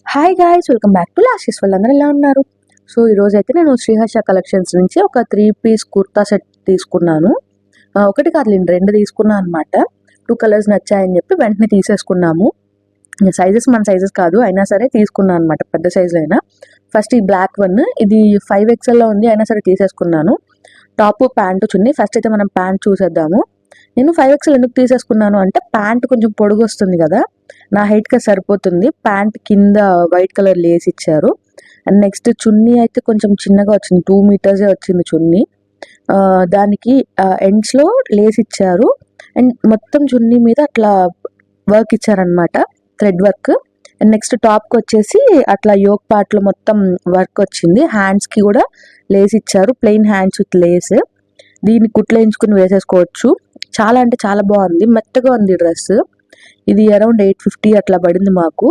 Hi guys, welcome back to లాస్టిస్. వాళ్ళందరూ ఎలా ఉన్నారు? సో ఈరోజు అయితే నేను శ్రీహర్ష కలెక్షన్స్ నుంచి ఒక 3 పీస్ కుర్తా సెట్ తీసుకున్నాను. ఒకటి కాదు, నేను 2 తీసుకున్నాను అనమాట. 2 కలర్స్ నచ్చాయని చెప్పి వెంటనే తీసేసుకున్నాము. సైజెస్ మన సైజెస్ కాదు, అయినా సరే తీసుకున్నాను అనమాట, పెద్ద సైజు అయినా. ఫస్ట్ ఈ బ్లాక్ వన్, ఇది 5XL ఉంది, అయినా సరే తీసేసుకున్నాను. టాప్ ప్యాంటు చున్నీ. ఫస్ట్ అయితే మనం ప్యాంట్ చూసేద్దాము. నేను 5XL ఎందుకు తీసేసుకున్నాను అంటే, ప్యాంట్ కొంచెం పొడుగు వస్తుంది కదా, నా హైట్గా సరిపోతుంది. ప్యాంట్ కింద వైట్ కలర్ లేస్ ఇచ్చారు. అండ్ నెక్స్ట్ చున్నీ అయితే కొంచెం చిన్నగా వచ్చింది, 2 మీటర్సే వచ్చింది చున్నీ. దానికి ఎండ్స్లో లేస్ ఇచ్చారు. అండ్ మొత్తం చున్నీ మీద అట్లా వర్క్ ఇచ్చారనమాట, థ్రెడ్ వర్క్. అండ్ నెక్స్ట్ టాప్కి వచ్చేసి అట్లా యోక్ పార్ట్లో మొత్తం వర్క్ వచ్చింది. హ్యాండ్స్కి కూడా లేస్ ఇచ్చారు, ప్లెయిన్ హ్యాండ్స్ విత్ లేస్. దీన్ని కుట్లు వేయించుకుని వేసేసుకోవచ్చు. చాలా అంటే చాలా బాగుంది, మెత్తగా ఉంది డ్రెస్. ఇది అరౌండ్ 850 అట్లా పడింది మాకు.